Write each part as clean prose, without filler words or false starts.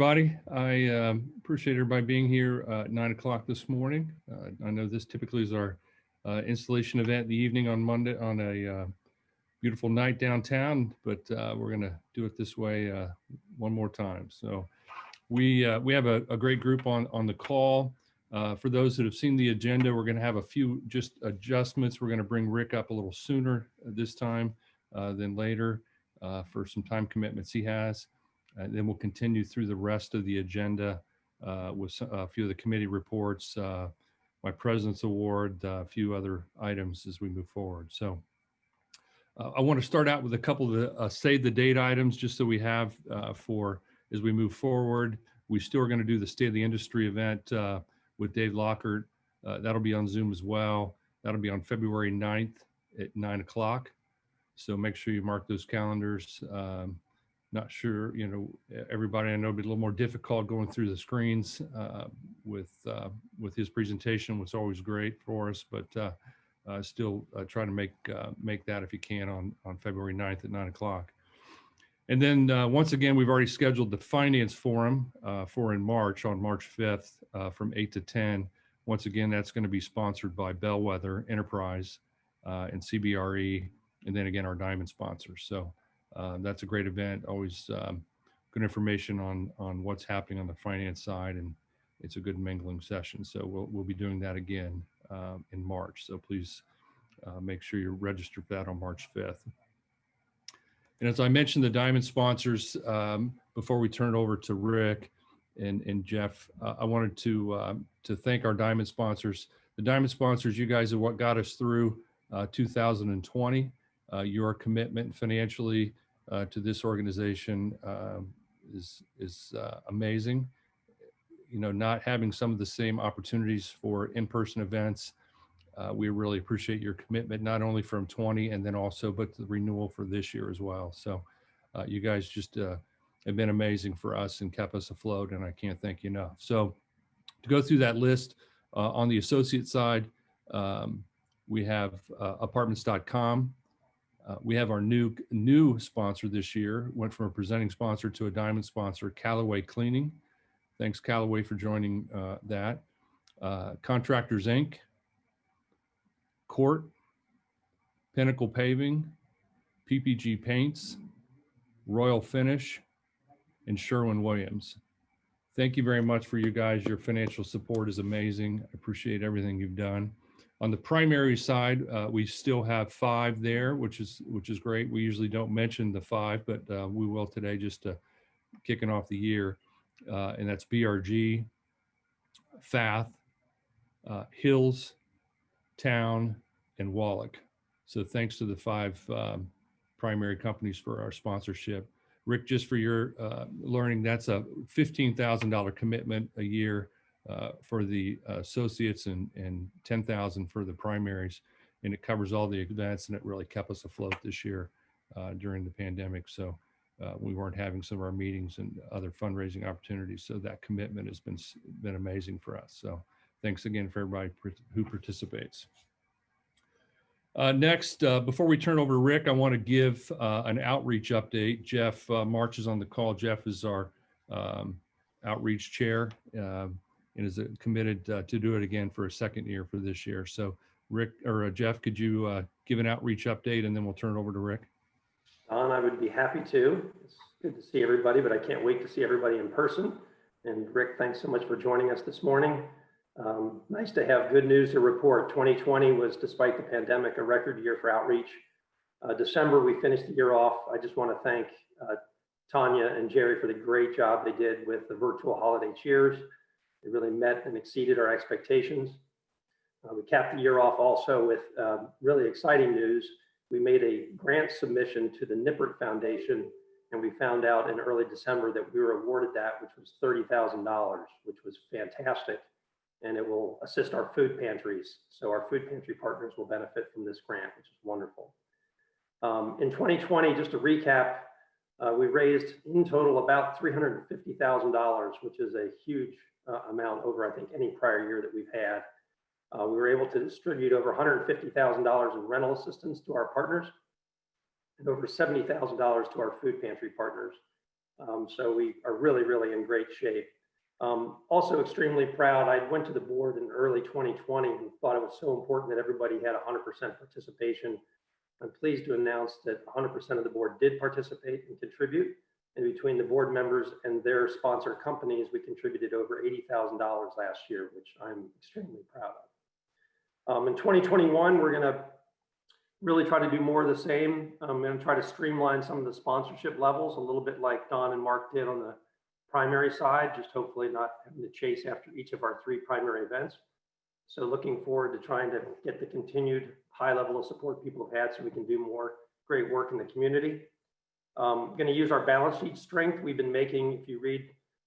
Everybody, I appreciate everybody being here at 9 o'clock this morning. I know this typically is our installation event in the evening on Monday on a beautiful night downtown, but we're going to do it this way one more time. So we have a great group on the call. For those that have seen the agenda, we're going to have a few just adjustments. We're going to bring Rick up a little sooner this time than later for some time commitments he has. And then we'll continue through the rest of the agenda with a few of the committee reports, my President's Award, a few other items as we move forward. So I want to start out with a couple of the save the date items just so we have for as we move forward. We still are going to do the State of the Industry event with Dave Lockhart. That'll be on Zoom as well. That'll be on February 9th at 9 o'clock. So make sure you mark those calendars. Not sure, everybody I know it'll be a little more difficult going through the screens with his presentation, was always great for us, but still try to make that if you can on February 9th at 9 o'clock. And then once again, we've already scheduled the Finance Forum for in March, on March 5th from 8 to 10. Once again, that's going to be sponsored by Bellwether Enterprise and CBRE, and then again, our Diamond sponsors. So that's a great event, always good information on what's happening on the finance side, and it's a good mingling session. So we'll be doing that again in March. So please make sure you're registered for that on March 5th. And as I mentioned, the Diamond sponsors, before we turn it over to Rick and Jeff, I wanted to thank our Diamond sponsors. The Diamond sponsors, you guys are what got us through 2020. Your commitment financially to this organization is amazing. Not having some of the same opportunities for in-person events, we really appreciate your commitment, not only from 20 and then also, but the renewal for this year as well. So you guys just have been amazing for us and kept us afloat, and I can't thank you enough. So to go through that list, on the associate side, we have apartments.com. We have our new sponsor this year, went from a presenting sponsor to a Diamond sponsor, Callaway Cleaning. Thanks, Callaway, for joining that. Contractors Inc., Court, Pinnacle Paving, PPG Paints, Royal Finish, and Sherwin-Williams. Thank you very much for you guys. Your financial support is amazing. I appreciate everything you've done. On the primary side, we still have 5 there, which is great. We usually don't mention the 5, but we will today just to kicking off the year. And that's BRG, FATH, Hills, Town, and Wallach. So thanks to the 5 primary companies for our sponsorship. Rick, just for your learning, that's a $15,000 commitment a year for the associates and $10,000 for the primaries, and it covers all the events, and it really kept us afloat this year during the pandemic. So we weren't having some of our meetings and other fundraising opportunities. So that commitment has been amazing for us. So thanks again for everybody who participates. Next, before we turn over to Rick, I want to give an outreach update. Jeff March is on the call. Jeff is our outreach chair and is committed to do it again for a second year for this year. So Rick or Jeff, could you give an outreach update, and then we'll turn it over to Rick? Don, I would be happy to. It's good to see everybody, but I can't wait to see everybody in person. And Rick, thanks so much for joining us this morning. Nice to have good news to report. 2020 was, despite the pandemic, a record year for outreach. December, we finished the year off. I just want to thank Tanya and Jerry for the great job they did with the virtual holiday cheers. They really met and exceeded our expectations. We capped the year off also with really exciting news. We made a grant submission to the Nippert Foundation, and we found out in early December that we were awarded that, which was $30,000, which was fantastic. And it will assist our food pantries. So our food pantry partners will benefit from this grant, which is wonderful. In 2020, just to recap, we raised in total about $350,000, which is a huge amount over, I think, any prior year that we've had. We were able to distribute over $150,000 in rental assistance to our partners and over $70,000 to our food pantry partners. So we are really, really in great shape. Also extremely proud. I went to the board in early 2020 and thought it was so important that everybody had 100% participation. I'm pleased to announce that 100% of the board did participate and contribute. And between the board members and their sponsor companies, we contributed over $80,000 last year, which I'm extremely proud of. In 2021, we're going to really try to do more of the same. I'm going to try to streamline some of the sponsorship levels, a little bit like Don and Mark did on the primary side, just hopefully not having to chase after each of our 3 primary events. So looking forward to trying to get the continued high level of support people have had so we can do more great work in the community. Going to use our balance sheet strength. We've been making, if you read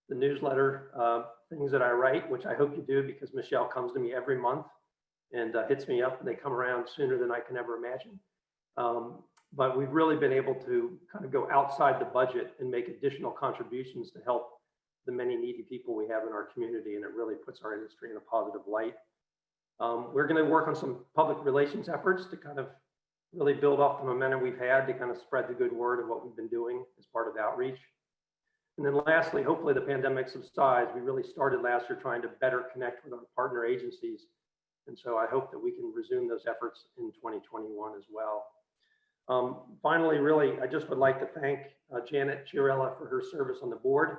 the newsletter, things that I write, which I hope you do because Michelle comes to me every month and hits me up, and they come around sooner than I can ever imagine. But we've really been able to kind of go outside the budget and make additional contributions to help the many needy people we have in our community, and it really puts our industry in a positive light. We're going to work on some public relations efforts to kind of really build off the momentum we've had to kind of spread the good word of what we've been doing as part of outreach. And then lastly, hopefully the pandemic subsides. We really started last year trying to better connect with our partner agencies. And so I hope that we can resume those efforts in 2021 as well. Finally, really, I just would like to thank Janet Chiarella for her service on the board.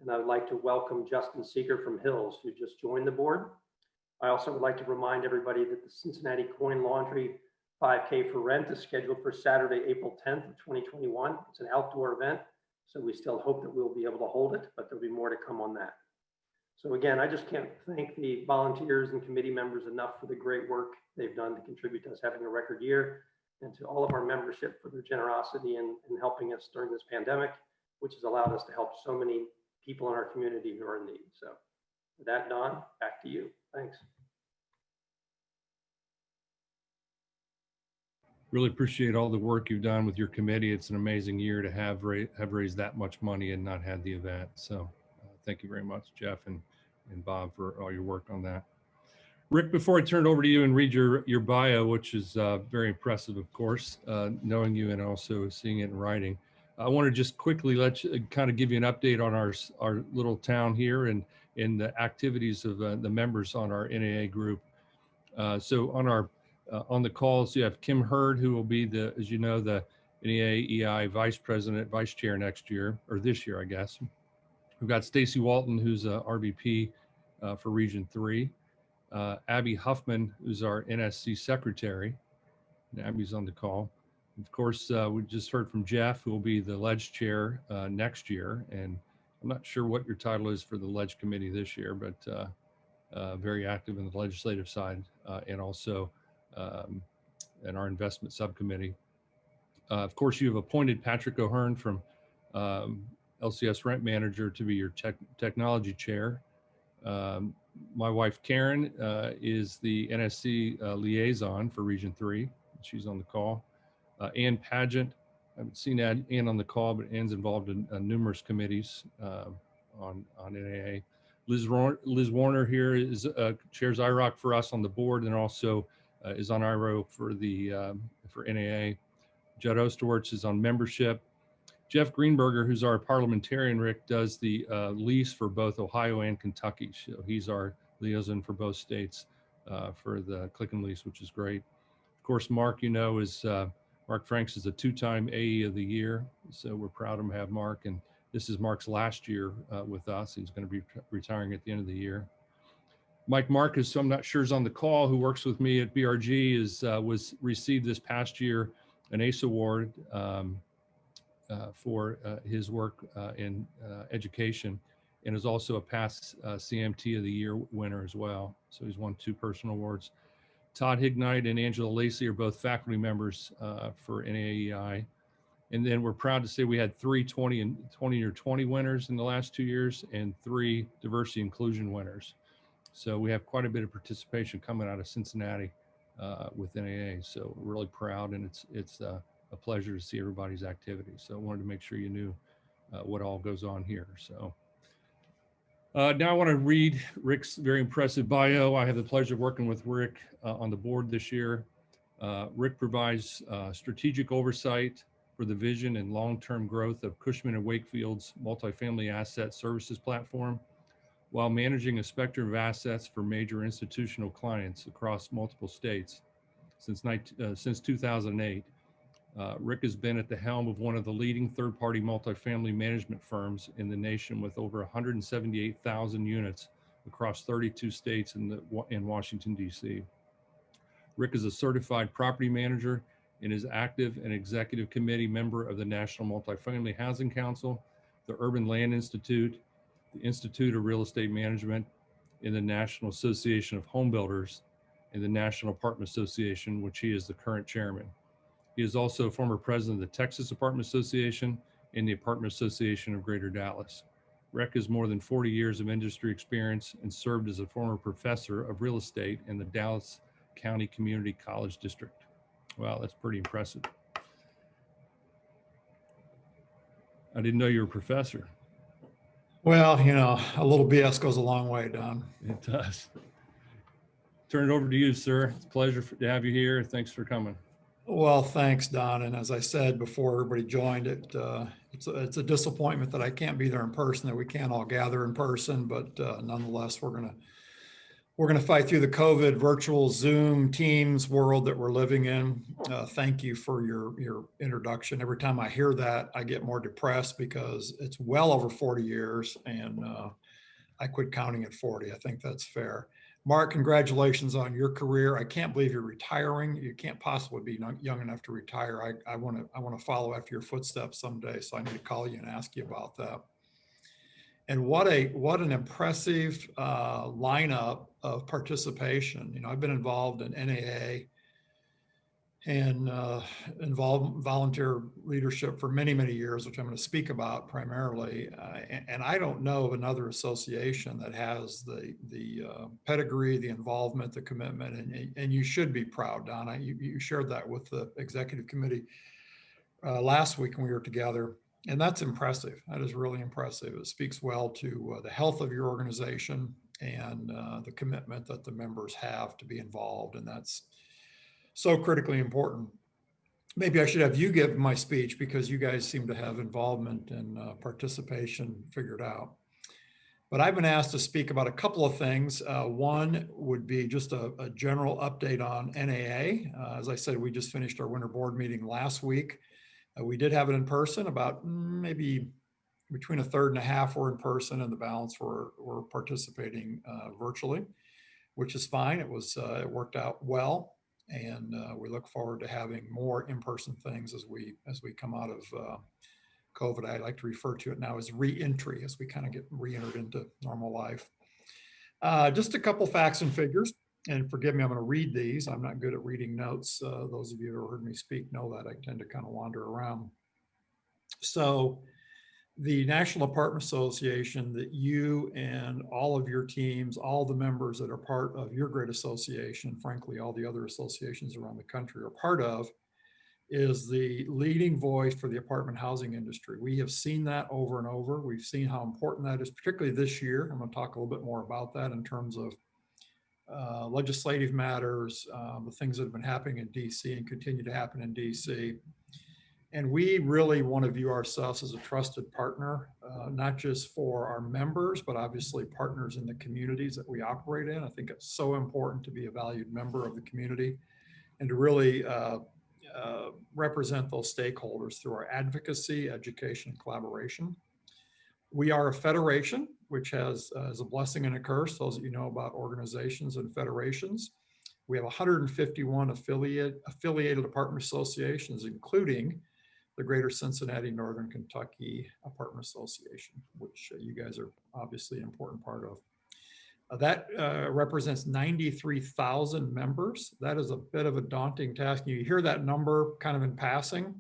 And I would like to welcome Justin Seeger from Hills, who just joined the board. I also would like to remind everybody that the Cincinnati Coin Laundry 5K for Rent is scheduled for Saturday, April 10th of 2021. It's an outdoor event, so we still hope that we'll be able to hold it, but there'll be more to come on that. So again, I just can't thank the volunteers and committee members enough for the great work they've done to contribute to us having a record year, and to all of our membership for their generosity in helping us during this pandemic, which has allowed us to help so many people in our community who are in need. So with that, Don, back to you. Thanks. Really appreciate all the work you've done with your committee. It's an amazing year to have raised that much money and not had the event. So thank you very much, Jeff and Bob, for all your work on that. Rick, before I turn it over to you and read your bio, which is very impressive, of course, knowing you and also seeing it in writing, I want to just quickly kind of give you an update on our little town here and in the activities of the members on our NAA group. So on the calls, you have Kim Hurd, who will be as you know, the NAA EI Vice Chair next year, or this year, I guess. We've got Stacy Walton, who's a RVP for Region 3. Abby Huffman, who's our NSC Secretary. And Abby's on the call. Of course, we just heard from Jeff, who will be the Ledge Chair next year. And I'm not sure what your title is for the Ledge Committee this year, but very active in the legislative side and also in our investment subcommittee. Of course, you have appointed Patrick O'Hearn from LCS Rent Manager to be your technology chair. My wife, Karen, is the NSC liaison for Region 3. She's on the call. Ann Pageant, I haven't seen Ann on the call, but Ann's involved in numerous committees on NAA. Liz Warner here chairs IROC for us on the board, and also is on IRO for NAA. Judd Osterwertz is on membership. Jeff Greenberger, who's our parliamentarian, Rick, does the lease for both Ohio and Kentucky. So he's our liaison for both states for the Clicken lease, which is great. Of course, Mark, you know, Mark Franks is a 2-time AE of the year. So we're proud to have Mark. And this is Mark's last year with us. He's going to be retiring at the end of the year. Mike Marcus, who I'm not sure is on the call, who works with me at BRG, was received this past year an ACE award for his work in education, and is also a past CMT of the Year winner as well. So he's won 2 personal awards. Todd Hignite and Angela Lacey are both faculty members for NAEI. And then we're proud to say we had 3 20 or 20 winners in the last 2 years and 3 diversity inclusion winners. So we have quite a bit of participation coming out of Cincinnati with NAA. So we're really proud, and it's a pleasure to see everybody's activity. So I wanted to make sure you knew what all goes on here. So now I want to read Rick's very impressive bio. I have the pleasure of working with Rick on the board this year. Rick provides strategic oversight for the vision and long-term growth of Cushman & Wakefield's multifamily asset services platform, while managing a spectrum of assets for major institutional clients across multiple states. Since 2008, Rick has been at the helm of one of the leading third-party multifamily management firms in the nation, with over 178,000 units across 32 states in Washington, D.C. Rick is a certified property manager and is active and executive committee member of the National Multifamily Housing Council, the Urban Land Institute, the Institute of Real Estate Management, in the National Association of Home Builders, and the National Apartment Association, which he is the current chairman. He is also a former president of the Texas Apartment Association and the Apartment Association of Greater Dallas. Rick has more than 40 years of industry experience and served as a former professor of real estate in the Dallas County Community College District. Wow, that's pretty impressive. I didn't know you were a professor. Well, you know, a little BS goes a long way, Don. It does. Turn it over to you, sir. It's a pleasure to have you here. Thanks for coming. Well, thanks, Don. And as I said before everybody joined, it's a disappointment that I can't be there in person, that we can't all gather in person, but nonetheless, we're gonna fight through the COVID virtual Zoom Teams world that we're living in. Thank you for your introduction. Every time I hear that, I get more depressed because it's well over 40 years, and I quit counting at 40. I think that's fair. Mark, congratulations on your career. I can't believe you're retiring. You can't possibly be young enough to retire. I want to follow after your footsteps someday, so I need to call you and ask you about that. And what an impressive lineup of participation. You know, I've been involved in NAA and involved volunteer leadership for many, many years, which I'm going to speak about primarily. And I don't know of another association that has the pedigree, the involvement, the commitment, and you should be proud, Donna. You shared that with the executive committee last week when we were together. And that's impressive. That is really impressive. It speaks well to the health of your organization and the commitment that the members have to be involved. And that's so critically important. Maybe I should have you give my speech, because you guys seem to have involvement and participation figured out. But I've been asked to speak about a couple of things. One would be just a general update on NAA. As I said, we just finished our winter board meeting last week. We did have it in person. About maybe between a third and a half were in person, and the balance were participating virtually, which is fine. It worked out well, and we look forward to having more in-person things as we come out of COVID. I like to refer to it now as re-entry, as we kind of get re-entered into normal life. Just a couple facts and figures. And forgive me, I'm going to read these. I'm not good at reading notes. Those of you who have heard me speak know that I tend to kind of wander around. So the National Apartment Association that you and all of your teams, all the members that are part of your great association, frankly, all the other associations around the country are part of, is the leading voice for the apartment housing industry. We have seen that over and over. We've seen how important that is, particularly this year. I'm going to talk a little bit more about that in terms of legislative matters, the things that have been happening in DC and continue to happen in DC. And we really want to view ourselves as a trusted partner, not just for our members, but obviously partners in the communities that we operate in. I think it's so important to be a valued member of the community and to really represent those stakeholders through our advocacy, education, and collaboration. We are a federation, which has is a blessing and a curse, those of you know about organizations and federations. We have 151 affiliated apartment associations, including the Greater Cincinnati Northern Kentucky Apartment Association, which you guys are obviously an important part of. That represents 93,000 members. That is a bit of a daunting task. You hear that number kind of in passing,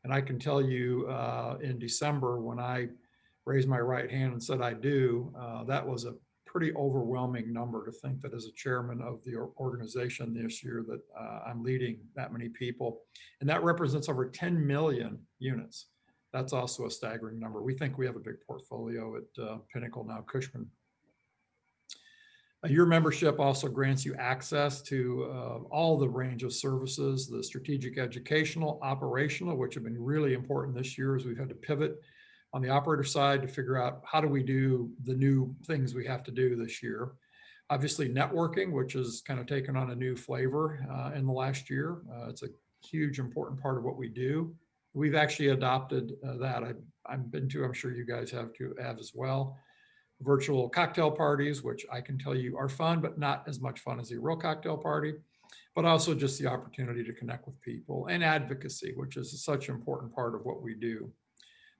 and I can tell you in December when I raised my right hand and said I do, that was a pretty overwhelming number to think that as a chairman of the organization this year that I'm leading that many people. And that represents over 10 million units. That's also a staggering number. We think we have a big portfolio at Pinnacle, now Cushman. Your membership also grants you access to all the range of services, the strategic, educational, operational, which have been really important this year as we've had to pivot on the operator side to figure out how do we do the new things we have to do this year. Obviously networking, which has kind of taken on a new flavor in the last year. It's a huge important part of what we do. We've actually adopted that. I've been to, I'm sure you guys have as well. Virtual cocktail parties, which I can tell you are fun, but not as much fun as a real cocktail party, but also just the opportunity to connect with people, and advocacy, which is such an important part of what we do.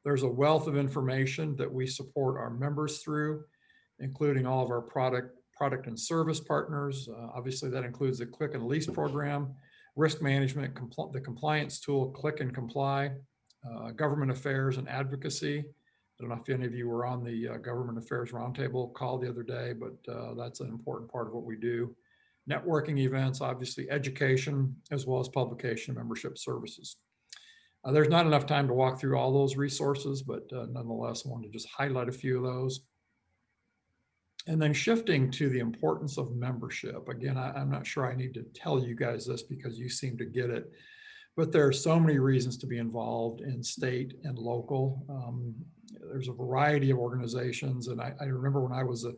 There's a wealth of information that we support our members through, including all of our product and service partners. Obviously, that includes the Click and Lease program, risk management, the compliance tool, Click and Comply, government affairs and advocacy. I don't know if any of you were on the government affairs roundtable call the other day, but that's an important part of what we do. Networking events, obviously education, as well as publication and membership services. There's not enough time to walk through all those resources, but nonetheless, I wanted to just highlight a few of those. And then shifting to the importance of membership. Again, I'm not sure I need to tell you guys this because you seem to get it, but there are so many reasons to be involved in state and local. There's a variety of organizations. And I remember when I was a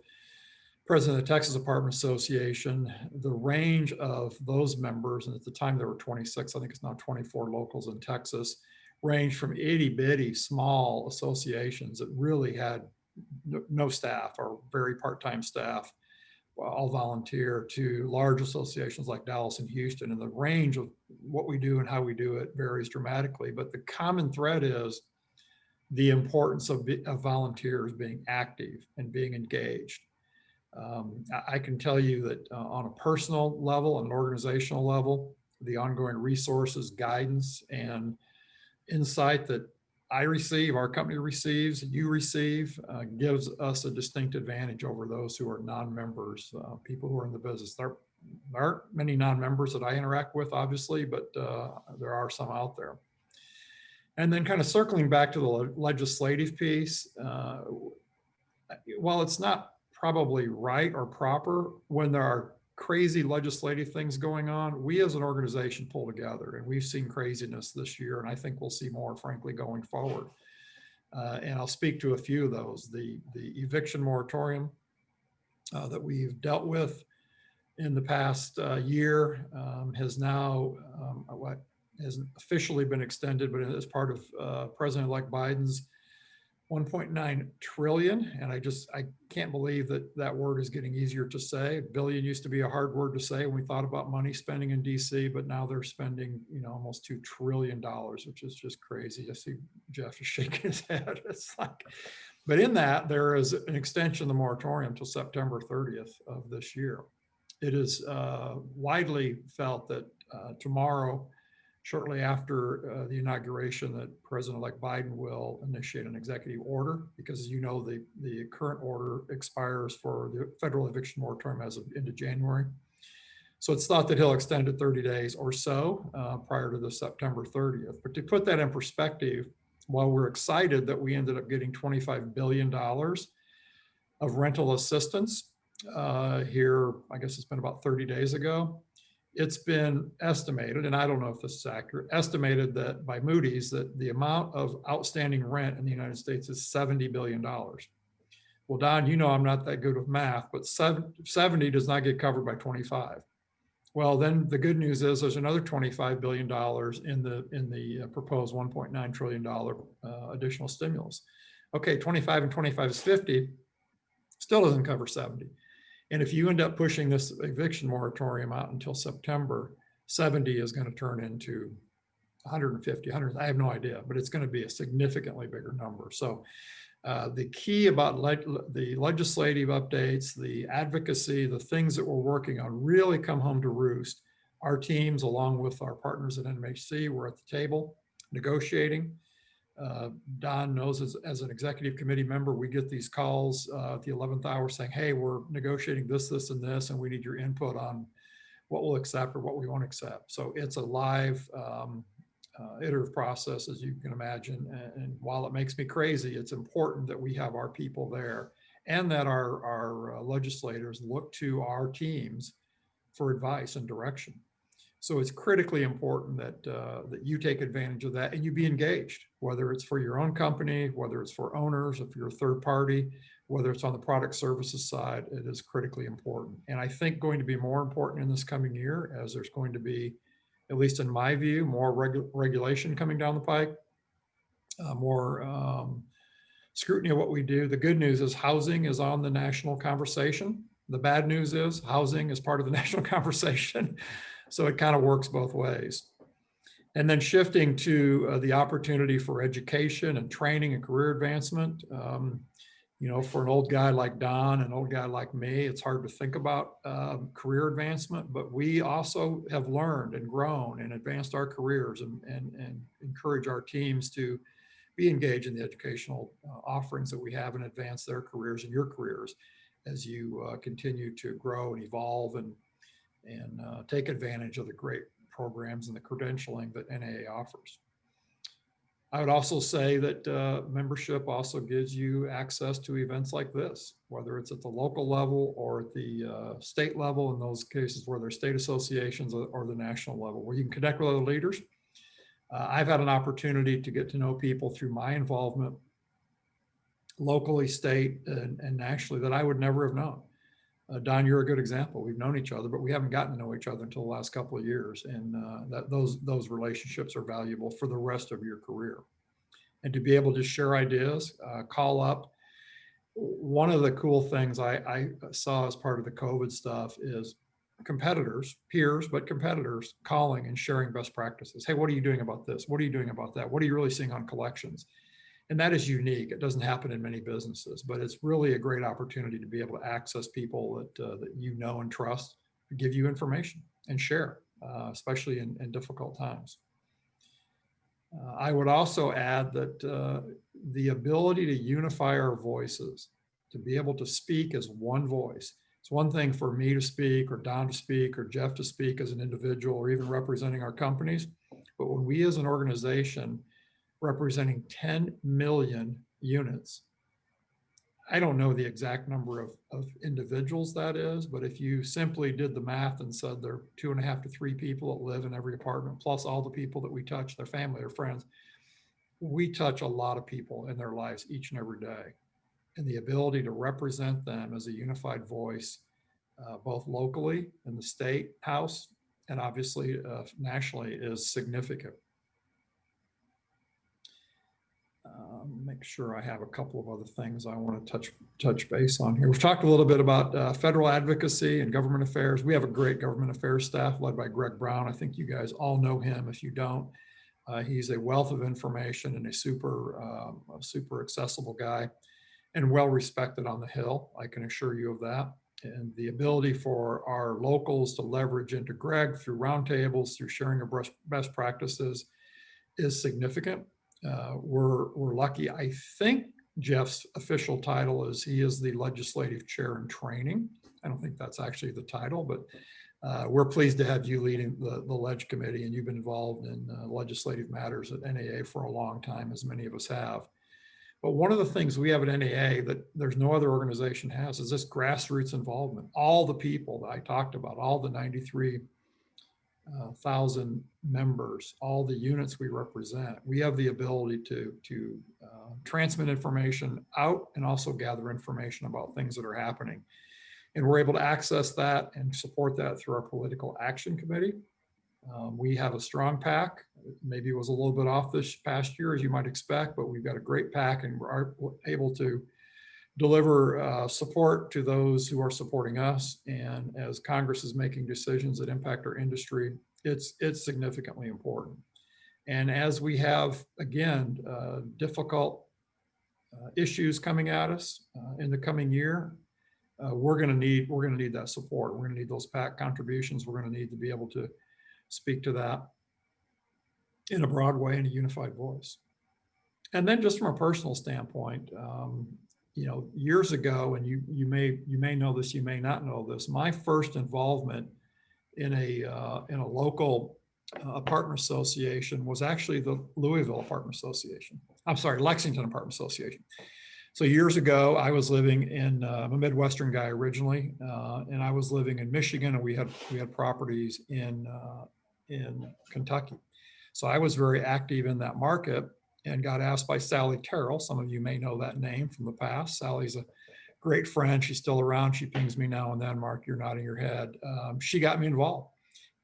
president of the Texas Apartment Association, the range of those members, and at the time there were 26, I think it's now 24 locals in Texas, ranged from itty bitty small associations that really had no staff or very part-time staff, all volunteer, to large associations like Dallas and Houston. And the range of what we do and how we do it varies dramatically. But the common thread is the importance of volunteers being active and being engaged. I can tell you that on a personal level, an organizational level, the ongoing resources, guidance, and insight that I receive, our company receives, you receive, gives us a distinct advantage over those who are non-members, people who are in the business. There aren't many non-members that I interact with, obviously, but there are some out there. And then kind of circling back to the legislative piece, while it's not probably right or proper when there are crazy legislative things going on, we as an organization pull together, and we've seen craziness this year, and I think we'll see more, frankly, going forward. And I'll speak to a few of those. The eviction moratorium that we've dealt with in the past year has now has officially been extended, but as part of President-elect Biden's 1.9 trillion. And I can't believe that word is getting easier to say. Billion used to be a hard word to say when we thought about money spending in DC, but now they're spending, almost $2 trillion, which is just crazy. I see Jeff is shaking his head. It's like, but in that there is an extension of the moratorium till September 30th of this year. It is widely felt that tomorrow, shortly after the inauguration, that President-elect Biden will initiate an executive order, because as you know, the current order expires for the federal eviction moratorium as of into January. So it's thought that he'll extend it 30 days or so prior to the September 30th. But to put that in perspective, while we're excited that we ended up getting $25 billion of rental assistance here, I guess it's been about 30 days ago, it's been estimated, and I don't know if this is accurate, estimated that by Moody's that the amount of outstanding rent in the United States is $70 billion. Well, Don, I'm not that good with math, but 70 does not get covered by 25. Well, then the good news is there's another $25 billion in the proposed $1.9 trillion additional stimulus. Okay, 25 and 25 is 50, still doesn't cover 70. And if you end up pushing this eviction moratorium out until September, 70 is going to turn into 150, 100. I have no idea, but it's going to be a significantly bigger number. So the key about the legislative updates, the advocacy, the things that we're working on really come home to roost. Our teams, along with our partners at NMHC, we're at the table negotiating. Don knows as an executive committee member, we get these calls at the 11th hour saying, hey, we're negotiating this, this, and this, and we need your input on what we'll accept or what we won't accept. So it's a live iterative process, as you can imagine. And while it makes me crazy, it's important that we have our people there and that our legislators look to our teams for advice and direction. So it's critically important that you take advantage of that and you be engaged, whether it's for your own company, whether it's for owners, if you're a third party, whether it's on the product services side. It is critically important. And I think going to be more important in this coming year, as there's going to be, at least in my view, more regulation coming down the pike, more scrutiny of what we do. The good news is housing is on the national conversation. The bad news is housing is part of the national conversation. So it kind of works both ways. And then shifting to the opportunity for education and training and career advancement. For an old guy like Don, an old guy like me, it's hard to think about career advancement, but we also have learned and grown and advanced our careers and encourage our teams to be engaged in the educational offerings that we have and advance their careers and your careers as you continue to grow and evolve and take advantage of the great programs and the credentialing that NAA offers. I would also say that membership also gives you access to events like this, whether it's at the local level or at the state level, in those cases where there's state associations, or the national level, where you can connect with other leaders. I've had an opportunity to get to know people through my involvement locally, state, and nationally that I would never have known. Don, you're a good example. We've known each other, but we haven't gotten to know each other until the last couple of years. And those relationships are valuable for the rest of your career. And to be able to share ideas, call up. One of the cool things I saw as part of the COVID stuff is competitors, peers, but competitors calling and sharing best practices. Hey, what are you doing about this? What are you doing about that? What are you really seeing on collections? And that is unique. It doesn't happen in many businesses, but it's really a great opportunity to be able to access people that you know and trust, give you information and share, especially in difficult times. I would also add that the ability to unify our voices, to be able to speak as one voice. It's one thing for me to speak, or Don to speak, or Jeff to speak as an individual, or even representing our companies. But when we as an organization representing 10 million units, I don't know the exact number of individuals that is, but if you simply did the math and said there are 2.5 to 3 people that live in every apartment, plus all the people that we touch, their family or friends, we touch a lot of people in their lives each and every day. And the ability to represent them as a unified voice, both locally in the state house and obviously nationally, is significant. Make sure I have a couple of other things I want to touch base on here. We've talked a little bit about federal advocacy and government affairs. We have a great government affairs staff led by Greg Brown. I think you guys all know him. If you don't, he's a wealth of information and a super accessible guy and well respected on the Hill. I can assure you of that. And the ability for our locals to leverage into Greg through roundtables, through sharing of best practices is significant. We're lucky. I think Jeff's official title is he is the legislative chair in training. I don't think that's actually the title, but we're pleased to have you leading the Ledge Committee, and you've been involved in legislative matters at NAA for a long time, as many of us have. But one of the things we have at NAA that there's no other organization has is this grassroots involvement. All the people that I talked about, all the 93,000 members, all the units we represent, we have the ability to transmit information out and also gather information about things that are happening. And we're able to access that and support that through our political action committee. We have a strong PAC. Maybe it was a little bit off this past year, as you might expect, but we've got a great PAC, and we're able to deliver support to those who are supporting us. And as Congress is making decisions that impact our industry, it's significantly important. And as we have, again, difficult issues coming at us in the coming year, we're going to need that support. We're going to need those PAC contributions. We're going to need to be able to speak to that in a broad way, in a unified voice. And then just from a personal standpoint, years ago, and you may know this, you may not know this, my first involvement in a local apartment association was actually the Louisville Apartment Association. I'm sorry, Lexington Apartment Association. So years ago, I was living in, I'm a Midwestern guy originally, and I was living in Michigan, and we had properties in Kentucky. So I was very active in that market and got asked by Sally Terrell. Some of you may know that name from the past. Sally's a great friend. She's still around. She pings me now and then. Mark, you're nodding your head. She got me involved.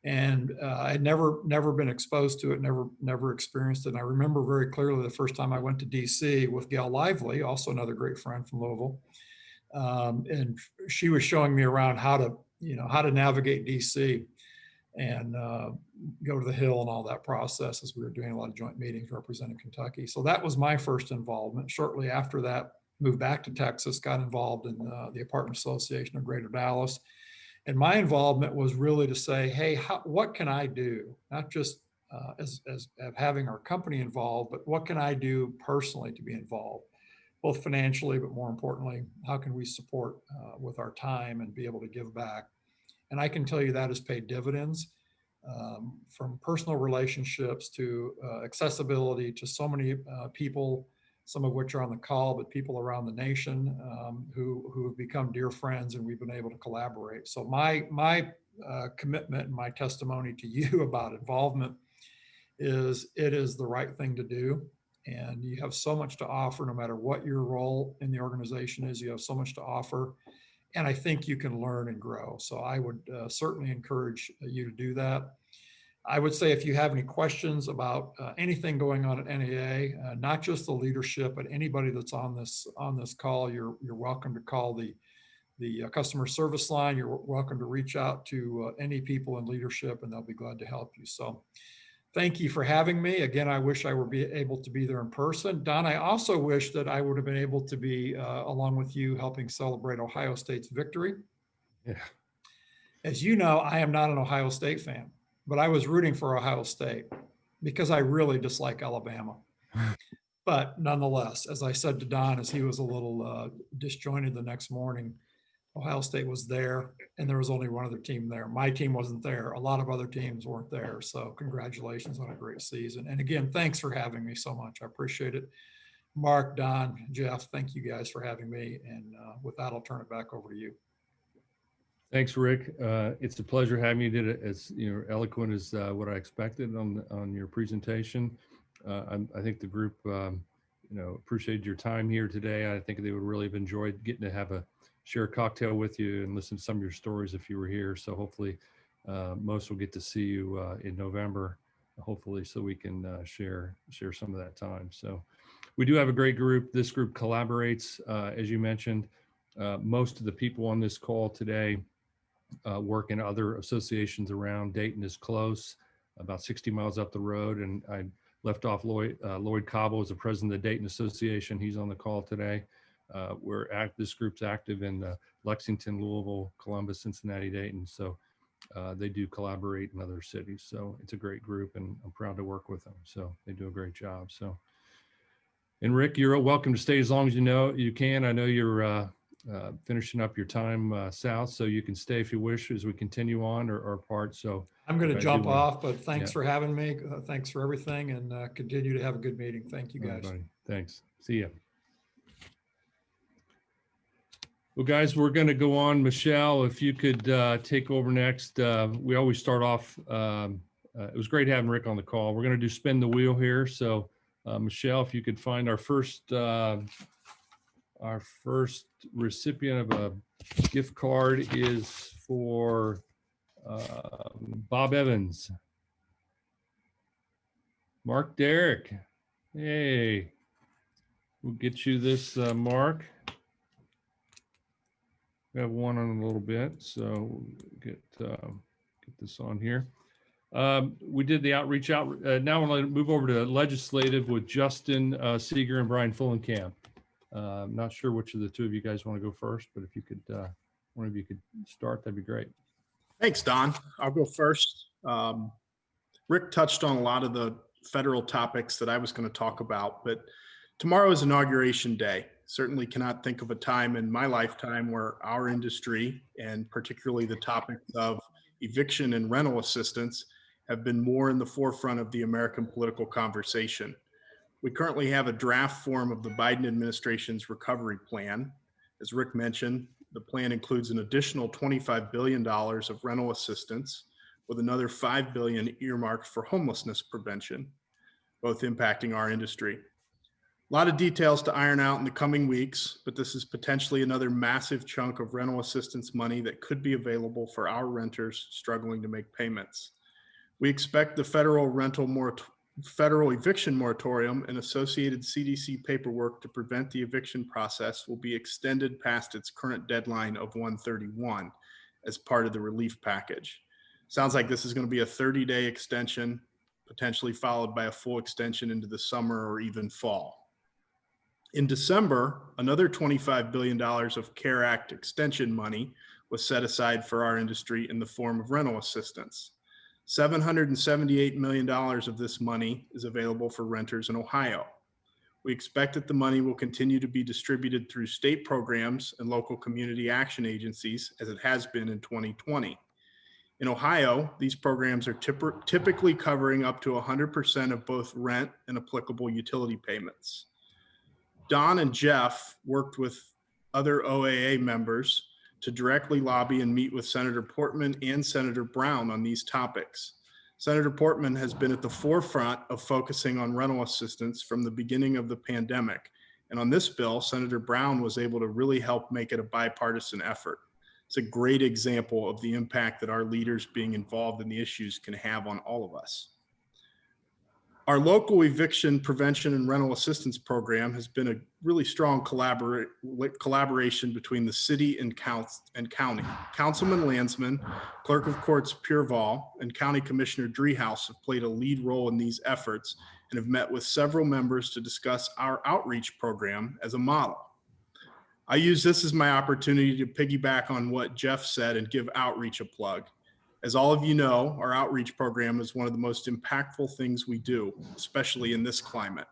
And I'd never been exposed to it, never experienced it. And I remember very clearly the first time I went to DC with Gail Lively, also another great friend from Louisville. And she was showing me around how to navigate DC and go to the Hill and all that process as we were doing a lot of joint meetings representing Kentucky. So that was my first involvement. Shortly after that, moved back to Texas, got involved in the Apartment Association of Greater Dallas. And my involvement was really to say, hey, what can I do? Not just as having our company involved, but what can I do personally to be involved, both financially, but more importantly, how can we support with our time and be able to give back? And I can tell you that has paid dividends, from personal relationships to accessibility to so many people, some of which are on the call, but people around the nation who have become dear friends, and we've been able to collaborate. So my commitment and my testimony to you about involvement is it is the right thing to do. And you have so much to offer, no matter what your role in the organization is, you have so much to offer. And I think you can learn and grow. So I would certainly encourage you to do that. I would say if you have any questions about anything going on at NAA, not just the leadership, but anybody that's on this call, you're welcome to call the customer service line. You're welcome to reach out to any people in leadership, and they'll be glad to help you. So thank you for having me. Again, I wish I were able to be there in person. Don, I also wish that I would have been able to be along with you helping celebrate Ohio State's victory. Yeah. As you know, I am not an Ohio State fan, but I was rooting for Ohio State because I really dislike Alabama. But nonetheless, as I said to Don, as he was a little disjointed the next morning, Ohio State was there, and there was only one other team there. My team wasn't there. A lot of other teams weren't there. So congratulations on a great season. And again, thanks for having me so much. I appreciate it. Mark, Don, Jeff, thank you guys for having me. And with that, I'll turn it back over to you. Thanks, Rick. It's a pleasure having you. Did it as eloquent as what I expected on your presentation. I think the group appreciated your time here today. I think they would really have enjoyed getting to share a cocktail with you and listen to some of your stories if you were here. So hopefully most will get to see you in November, hopefully, so we can share some of that time. So we do have a great group. This group collaborates, as you mentioned. Most of the people on this call today work in other associations around. Dayton is close, about 60 miles up the road. And I left off Lloyd Cobble as the president of the Dayton Association. He's on the call today. This group's active in Lexington, Louisville, Columbus, Cincinnati, Dayton. So they do collaborate in other cities. So it's a great group, and I'm proud to work with them. So they do a great job. So, and Rick, you're welcome to stay as long as you can. I know you're finishing up your time south, so you can stay if you wish as we continue on or part. So I'm going to jump off, but thanks for having me. Thanks for everything, and continue to have a good meeting. Thank you, guys. Everybody. Thanks. See ya. Well, guys, we're going to go on. Michelle, if you could take over next. We always start off. It was great having Rick on the call. We're going to do spin the wheel here. So, Michelle, if you could find our first recipient of a gift card is for Bob Evans. Mark Derrick. Hey, we'll get you this, Mark. We have one on a little bit, so we'll get this on here. We did the outreach out. Now we're going to move over to legislative with Justin Seeger and Brian Fullenkamp. I'm not sure which of the two of you guys want to go first, but if you could, one of you could start, that'd be great. Thanks, Don. I'll go first. Rick touched on a lot of the federal topics that I was going to talk about, but tomorrow is Inauguration Day. Certainly cannot think of a time in my lifetime where our industry, and particularly the topics of eviction and rental assistance, have been more in the forefront of the American political conversation. We currently have a draft form of the Biden administration's recovery plan. As Rick mentioned, the plan includes an additional $25 billion of rental assistance, with another $5 billion earmarked for homelessness prevention, both impacting our industry. A lot of details to iron out in the coming weeks, but this is potentially another massive chunk of rental assistance money that could be available for our renters struggling to make payments. We expect the federal eviction moratorium and associated CDC paperwork to prevent the eviction process will be extended past its current deadline of 1/31 as part of the relief package. Sounds like this is going to be a 30-day extension, potentially followed by a full extension into the summer or even fall. In December, another $25 billion of CARE Act extension money was set aside for our industry in the form of rental assistance. $778 million of this money is available for renters in Ohio. We expect that the money will continue to be distributed through state programs and local community action agencies as it has been in 2020. In Ohio, these programs are typically covering up to 100% of both rent and applicable utility payments. Don and Jeff worked with other OAA members to directly lobby and meet with Senator Portman and Senator Brown on these topics. Senator Portman has been at the forefront of focusing on rental assistance from the beginning of the pandemic. And on this bill, Senator Brown was able to really help make it a bipartisan effort. It's a great example of the impact that our leaders being involved in the issues can have on all of us. Our local eviction prevention and rental assistance program has been a really strong collaboration between the city and county. Councilman Landsman, Clerk of Courts Purval, and County Commissioner Driehaus have played a lead role in these efforts and have met with several members to discuss our outreach program as a model. I use this as my opportunity to piggyback on what Jeff said and give outreach a plug. As all of you know, our outreach program is one of the most impactful things we do, especially in this climate.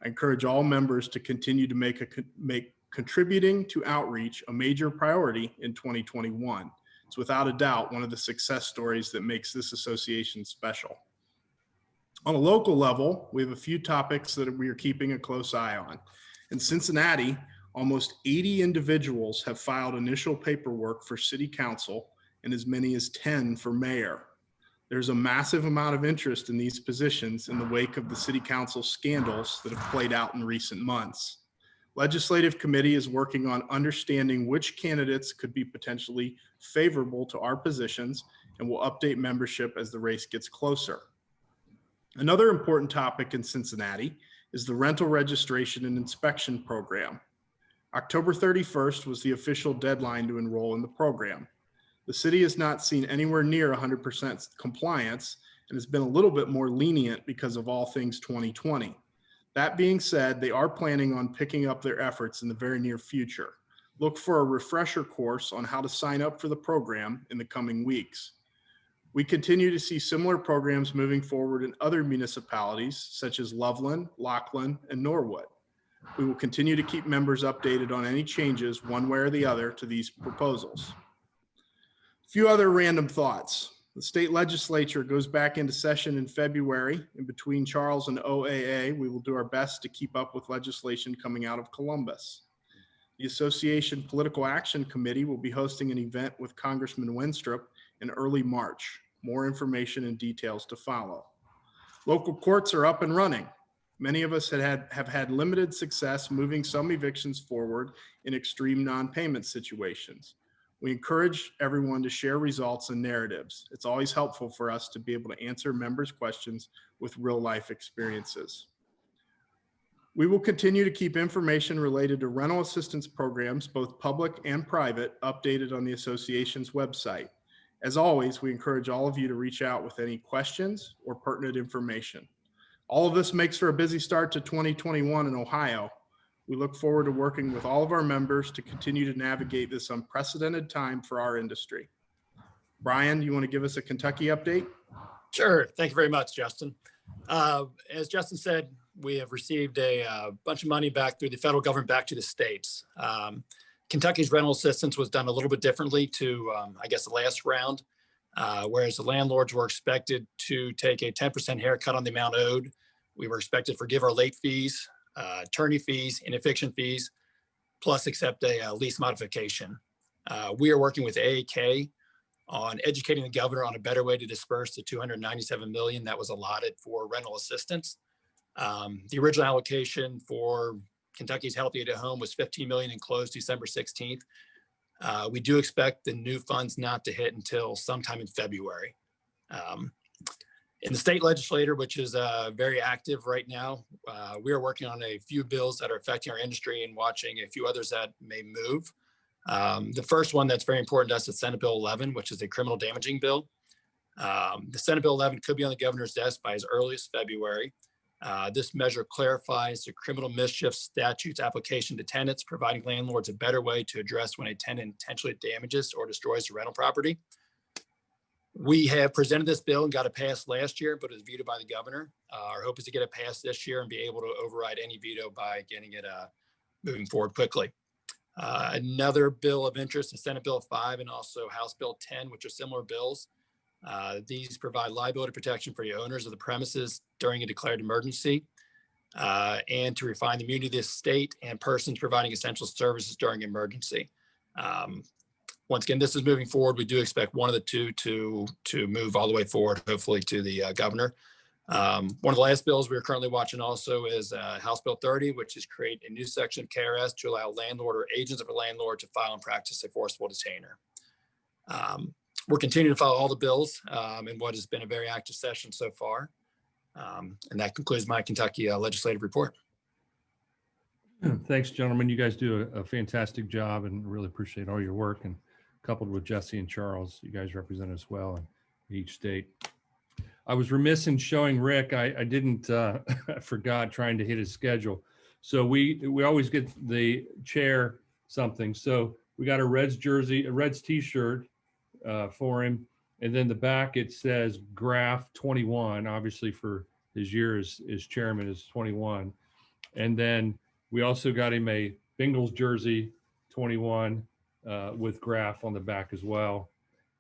I encourage all members to continue to make contributing to outreach a major priority in 2021. It's without a doubt one of the success stories that makes this association special. On a local level, we have a few topics that we are keeping a close eye on. In Cincinnati, almost 80 individuals have filed initial paperwork for city council and as many as 10 for mayor. There's a massive amount of interest in these positions in the wake of the city council scandals that have played out in recent months. Legislative committee is working on understanding which candidates could be potentially favorable to our positions and will update membership as the race gets closer. Another important topic in Cincinnati is the rental registration and inspection program. October 31st was the official deadline to enroll in the program. The city has not seen anywhere near 100% compliance and has been a little bit more lenient because of all things 2020. That being said, they are planning on picking up their efforts in the very near future. Look for a refresher course on how to sign up for the program in the coming weeks. We continue to see similar programs moving forward in other municipalities such as Loveland, Lockland, and Norwood. We will continue to keep members updated on any changes one way or the other to these proposals. A few other random thoughts. The state legislature goes back into session in February, and between Charles and OAA, we will do our best to keep up with legislation coming out of Columbus. The Association Political Action Committee will be hosting an event with Congressman Wenstrup in early March. More information and details to follow. Local courts are up and running. Many of us have had limited success moving some evictions forward in extreme non-payment situations. We encourage everyone to share results and narratives. It's always helpful for us to be able to answer members' questions with real-life experiences. We will continue to keep information related to rental assistance programs, both public and private, updated on the association's website. As always, we encourage all of you to reach out with any questions or pertinent information. All of this makes for a busy start to 2021 in Ohio. We look forward to working with all of our members to continue to navigate this unprecedented time for our industry. Brian, do you want to give us a Kentucky update? Sure. Thank you very much, Justin. As Justin said, we have received a bunch of money back through the federal government back to the states. Kentucky's rental assistance was done a little bit differently to, I guess, the last round, whereas the landlords were expected to take a 10% haircut on the amount owed. We were expected to forgive our late fees, attorney fees, and eviction fees, plus accept a lease modification. We are working with AAK on educating the governor on a better way to disperse the $297 million that was allotted for rental assistance. The original allocation for Kentucky's Healthy at Home was $15 million and closed December 16th. We do expect the new funds not to hit until sometime in February. In the state legislature, which is very active right now, we are working on a few bills that are affecting our industry and watching a few others that may move. The first one that's very important to us is Senate Bill 11, which is a criminal damaging bill. The Senate Bill 11 could be on the governor's desk by as early as February. This measure clarifies the criminal mischief statute's application to tenants, providing landlords a better way to address when a tenant intentionally damages or destroys the rental property. We have presented this bill and got it passed last year, but it was vetoed by the governor. Our hope is to get it passed this year and be able to override any veto by getting it moving forward quickly. Another bill of interest is Senate Bill 5 and also House Bill 10, which are similar bills. These provide liability protection for the owners of the premises during a declared emergency and to refine the immunity of the state and persons providing essential services during emergency. Once again, this is moving forward. We do expect one of the two to move all the way forward, hopefully to the governor. One of the last bills we are currently watching also is House Bill 30, which is create a new section of KRS to allow landlord or agents of a landlord to file and practice a forcible detainer. We're continuing to follow all the bills in what has been a very active session so far. And that concludes my Kentucky legislative report. Thanks, gentlemen. You guys do a fantastic job and really appreciate all your work. And coupled with Jesse and Charles, you guys represent us well in each state. I was remiss in showing Rick. I didn't, I forgot trying to hit his schedule. So we always get the chair something. So we got a Reds jersey, a Reds t-shirt for him. And then the back, it says Graf 21, obviously for his year as chairman is 21. And then we also got him a Bengals jersey 21 with Graf on the back as well.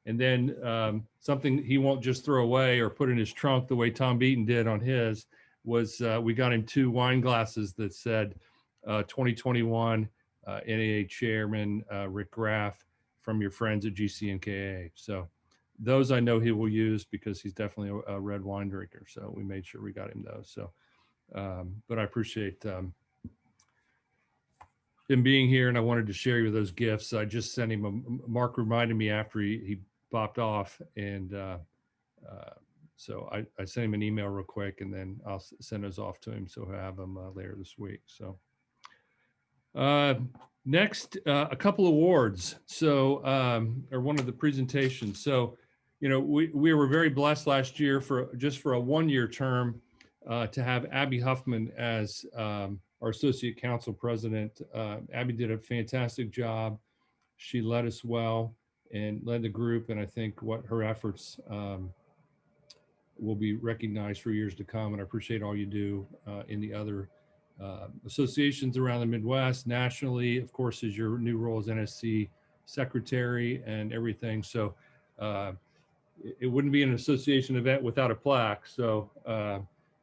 And then something he won't just throw away or put in his trunk the way Tom Beaton did on his was we got him 2 wine glasses that said 2021 NAA Chairman Rick Graf from your friends at GCNKA. So those I know he will use because he's definitely a red wine drinker. So we made sure we got him those. So, but I appreciate him being here, and I wanted to share you those gifts. I just sent him Mark reminded me after he popped off, and so I sent him an email real quick, and then I'll send those off to him so he'll have them later this week. So next, a couple awards. So or one of the presentations. So you know, we were very blessed last year for a 1-year term to have Abby Huffman as our associate council president. Abby did a fantastic job. She led us well and led the group. And I think what her efforts will be recognized for years to come. And I appreciate all you do in the other associations around the Midwest, nationally, of course, is your new role as NSC secretary and everything. So it wouldn't be an association event without a plaque. So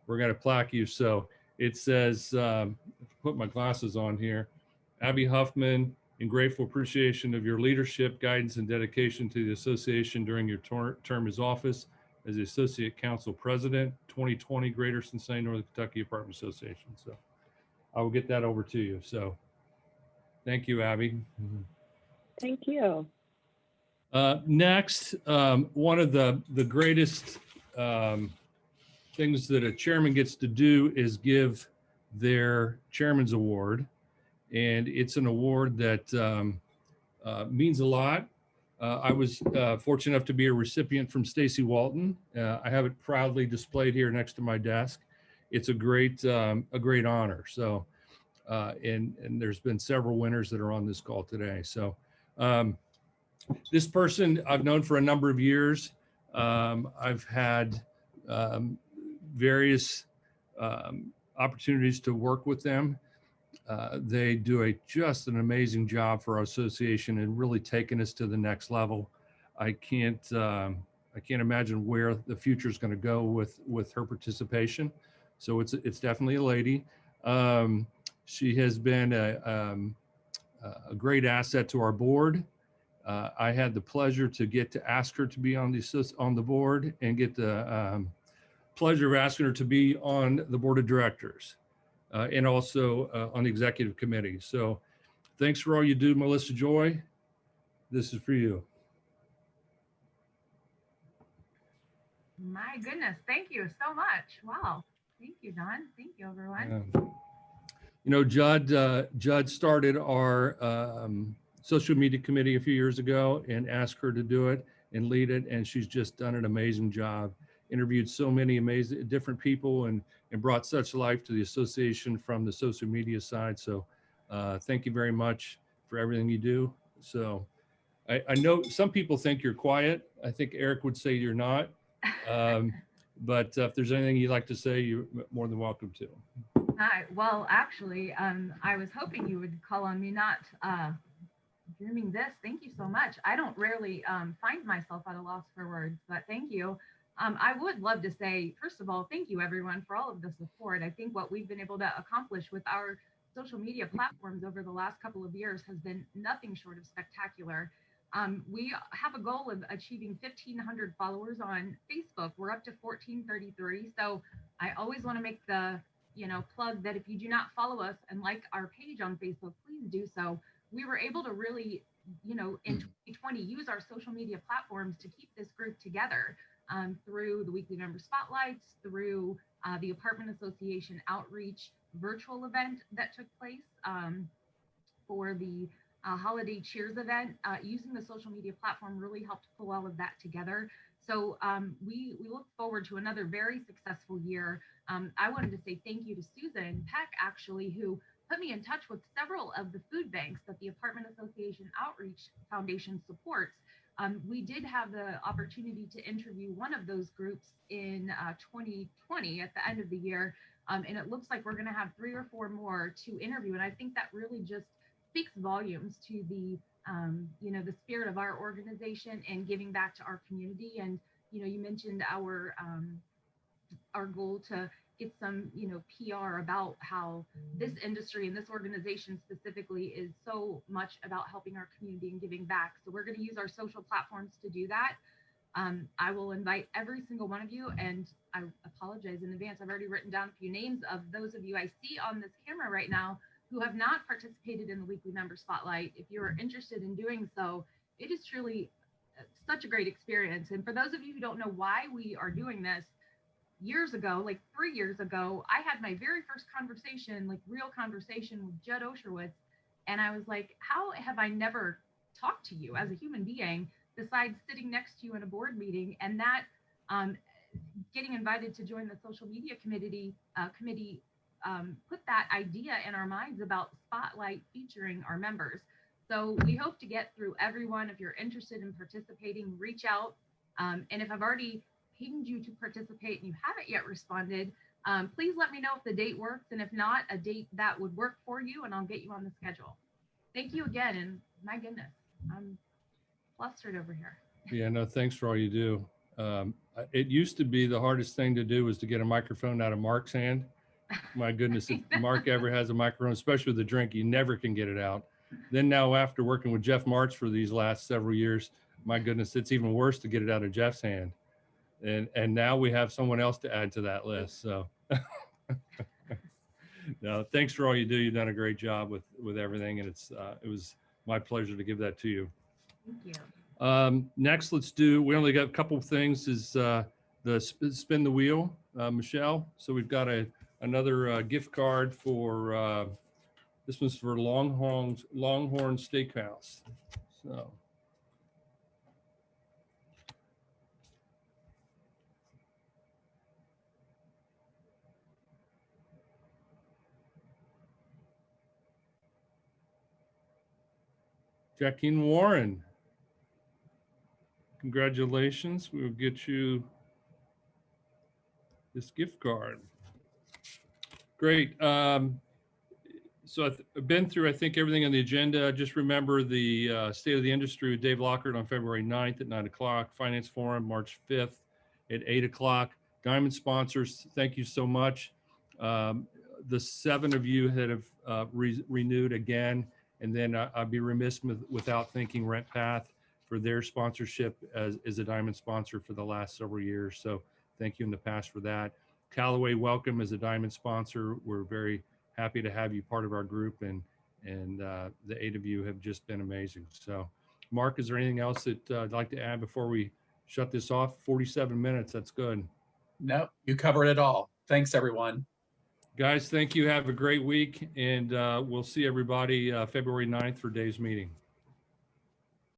we're going to plaque you. So it says, put my glasses on here, Abby Huffman, in grateful appreciation of your leadership, guidance, and dedication to the association during your term as office as the Associate Council President, 2020 Greater Cincinnati Northern Kentucky Apartment Association. So I will get that over to you. So thank you, Abby. Thank you. Next, one of the greatest things that a chairman gets to do is give their chairman's award. And it's an award that means a lot. I was fortunate enough to be a recipient from Stacy Walton. I have it proudly displayed here next to my desk. It's a great honor. So, and there's been several winners that are on this call today. So this person I've known for a number of years. I've had various opportunities to work with them. They do just an amazing job for our association and really taking us to the next level. I can't imagine where the future is going to go with her participation. So it's definitely a lady. She has been a great asset to our board. I had the pleasure to get to ask her to be on the board and get the pleasure of asking her to be on the board of directors and also on the executive committee. So thanks for all you do, Melissa Joy. This is for you. My goodness, thank you so much. Wow. Thank you, Don. Thank you, everyone. You know, Judd started our social media committee a few years ago and asked her to do it and lead it. And she's just done an amazing job. Interviewed so many amazing different people and brought such life to the association from the social media side. So thank you very much for everything you do. So I know some people think you're quiet. I think Eric would say you're not. But if there's anything you'd like to say, you're more than welcome to. Hi. Well, actually, I was hoping you would call on me, not dreaming this. Thank you so much. I don't rarely find myself at a loss for words, but thank you. I would love to say, first of all, thank you everyone for all of the support. I think what we've been able to accomplish with our social media platforms over the last couple of years has been nothing short of spectacular. We have a goal of achieving 1,500 followers on Facebook. We're up to 1,433. So I always want to make the plug that if you do not follow us and like our page on Facebook, please do so. We were able to really, in 2020, use our social media platforms to keep this group together through the weekly member spotlights, through the apartment association outreach virtual event that took place for the holiday cheers event. Using the social media platform really helped pull all of that together. So we look forward to another very successful year. I wanted to say thank you to Susan Peck, actually, who put me in touch with several of the food banks that the Apartment Association Outreach Foundation supports. We did have the opportunity to interview one of those groups in 2020 at the end of the year. And it looks like we're going to have 3 or 4 more to interview. And I think that really just speaks volumes to the the spirit of our organization and giving back to our community. And you mentioned our goal to get some PR about how this industry and this organization specifically is so much about helping our community and giving back. So we're going to use our social platforms to do that. I will invite every single one of you, and I apologize in advance. I've already written down a few names of those of you I see on this camera right now who have not participated in the weekly member spotlight. If you are interested in doing so, it is truly such a great experience. And for those of you who don't know why we are doing this, years ago, like 3 years ago, I had my very first conversation, like real conversation with Judd Osherwitz. And I was like, how have I never talked to you as a human being besides sitting next to you in a board meeting? And that getting invited to join the social media committee put that idea in our minds about Spotlight featuring our members. So we hope to get through everyone. If you're interested in participating, reach out. And if I've already pinged you to participate and you haven't yet responded, please let me know if the date works. And if not, a date that would work for you, and I'll get you on the schedule. Thank you again. And my goodness, I'm flustered over here. Yeah, no, thanks for all you do. It used to be the hardest thing to do was to get a microphone out of Mark's hand. My goodness, if Mark ever has a microphone, especially with the drink, you never can get it out. Then now, after working with Jeff March for these last several years, my goodness, it's even worse to get it out of Jeff's hand. And now we have someone else to add to that list. So no, thanks for all you do. You've done a great job with everything. And it was my pleasure to give that to you. Thank you. Next, we only got a couple of things is the spin the wheel, Michelle. So we've got another gift card for, this one's for Longhorn Steakhouse. So. Jacqueline Warren, congratulations. We'll get you this gift card. Great. So I've been through, I think, everything on the agenda. Just remember the State of the Industry with Dave Lockhart on February 9th at 9 o'clock, Finance Forum March 5th at 8 o'clock. Diamond sponsors, thank you so much. The 7 of you that have renewed again, and then I'd be remiss without thanking Rent Path for their sponsorship as a Diamond sponsor for the last several years. So thank you in the past for that. Callaway Welcome as a Diamond sponsor. We're very happy to have you part of our group, and the 8 of you have just been amazing. So Mark, is there anything else that I'd like to add before we shut this off? 47 minutes, that's good. No, you covered it all. Thanks, everyone. Guys, thank you. Have a great week, and we'll see everybody February 9th for Dave's meeting.